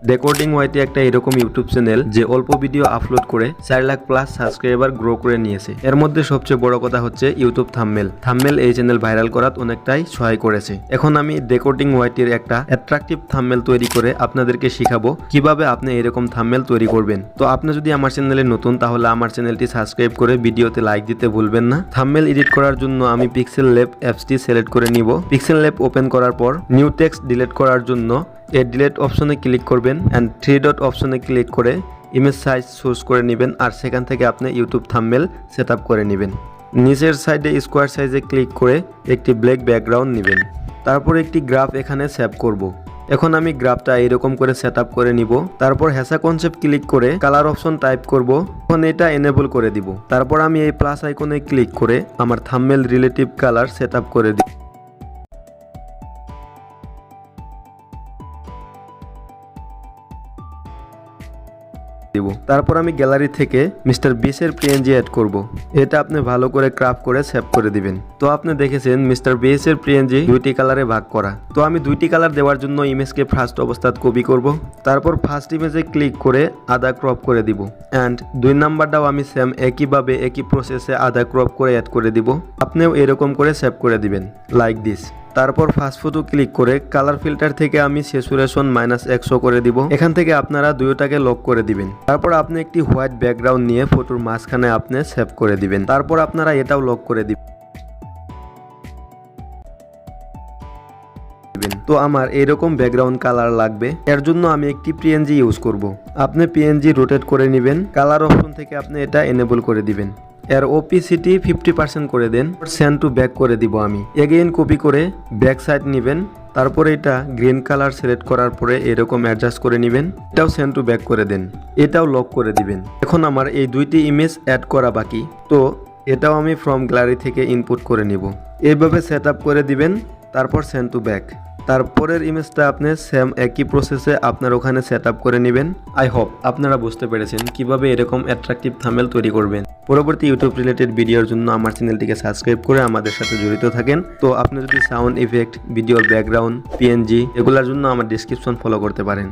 ডেকোডিং ওয়াইটি একটা এরকম YouTube channel যে অল্প ভিডিও আপলোড করে 4 লাখ প্লাস সাবস্ক্রাইবার গ্রো করে নিয়েছে। এর মধ্যে সবচেয়ে বড় কথা হচ্ছে ইউটিউব থাম্বনেল এই চ্যানেল ভাইরাল করাত অনেকটাই সহায় করেছে। এখন আমি ডেকোডিং ওয়াইটির একটা অ্যাট্রাকটিভ থাম্বনেল তৈরি করে আপনাদেরকে শিখাবো কিভাবে আপনি এরকম থাম্বনেল তৈরি করবেন। তো আপনি যদি আমার চ্যানেলে নতুন তাহলে আমার চ্যানেলটি সাবস্ক্রাইব করে ভিডিওতে লাইক দিতে ভুলবেন না। থাম্বনেল এডিট করার জন্য আমি পিক্সেল ল্যাব অ্যাপসটি সিলেক্ট করে নিব। পিক্সেল ল্যাব ওপেন করার পর নিউ টেক্সট ডিলিট করার জন্য এই ডিলিট অপশনে ক্লিক করবেন এন্ড 3 ডট অপশনে ক্লিক করে ইমেজ সাইজ চুজ করে নেবেন আর সেখান থেকে আপনি ইউটিউব থাম্বনেল সেটআপ করে নেবেন। নিচের সাইডে স্কোয়ার সাইজে ক্লিক করে একটি ব্ল্যাক ব্যাকগ্রাউন্ড নেবেন। তারপর একটি গ্রাফ এখানে সেভ করব। এখন আমি গ্রাফটা এরকম করে সেটআপ করে নিব। তারপর হেসা কনসেপ্ট ক্লিক করে কালার অপশন টাইপ করব। এখন এটা এনেবল করে দিব। তারপর আমি এই প্লাস আইকনে ক্লিক করে আমার থাম্বনেল রিলেটিভ কালার সেটআপ করে দিব। তারপর আমি গ্যালারি থেকে মিস্টার বিসের পিএনজি অ্যাড করব। এটা আপনি ভালো করে ক্রাফট করে সেভ করে দিবেন। তো আপনি দেখেছেন মিস্টার বিসের পিএনজি দুইটি কালারে ভাগ করা। তো আমি দুইটি কালার দেওয়ার জন্য ইমেজকে ফার্স্ট অবস্থাত কপি করব। তারপর ফার্স্ট ইমেজে ক্লিক করে আধা ক্রপ করে দিব এন্ড 2 নাম্বারটাও আমি সেম একইভাবে একই প্রসেসে আধা ক্রপ করে অ্যাড করে দিব। আপনিও এরকম করে সেভ করে দিবেন লাইক দিস। তারপর ফার্স্ট ফটো ক্লিক করে কালার ফিল্টার থেকে আমি স্যাচুরেশন -100 করে দিব। এখান থেকে আপনারা দুইটাকে লক করে দিবেন। তারপর আপনি একটি হোয়াইট ব্যাকগ্রাউন্ড নিয়ে ফটোর মাঝখানে আপনি সেভ করে দিবেন। তারপর আপনারা এটাও লক করে দিবেন। তো আমার এরকম ব্যাকগ্রাউন্ড কালার লাগবে। এর জন্য আমি একটি পিএনজি ইউজ করব। আপনি পিএনজি রোটেট করে নেবেন। কালার অপশন থেকে আপনি এটা এনেবল করে দিবেন। এর ওপিসিটি 50% করে দেন। সেন্ড টু ব্যাক করে দিব আমি। এগেইন কপি করে ব্যাক সাইড নেবেন। তারপরে এটা গ্রিন কালার সিলেক্ট করার পরে এরকম অ্যাডজাস্ট করে নেবেন। এটাও সেন্ড টু ব্যাক করে দেন। এটাও লক করে দিবেন। এখন আমার এই দুইটি ইমেজ অ্যাড করা বাকি। তো এটাও আমি ফ্রম গ্যালারি থেকে ইনপুট করে নিব। এইভাবে সেট আপ করে দিবেন। তারপর সেন্ড টু ব্যাক। তারপরের ইমেজটা আপনি সেম একই প্রসেসে আপনার ওখানে সেট আপ করে নেবেন। আই হোপ আপনারা বুঝতে পেরেছেন কিভাবে এরকম অ্যাট্রাকটিভ থাম্বনেল তৈরি করবেন। পরবর্তী ইউটিউব রিলেটেড ভিডিওর জন্য আমার চ্যানেলটিকে সাবস্ক্রাইব করে আমাদের সাথে জড়িত থাকেন। তো আপনি যদি সাউন্ড ইফেক্ট, ভিডিওর ব্যাকগ্রাউন্ড, পিএনজি এগুলোর জন্য আমার ডেসক্রিপশন ফলো করতে পারেন।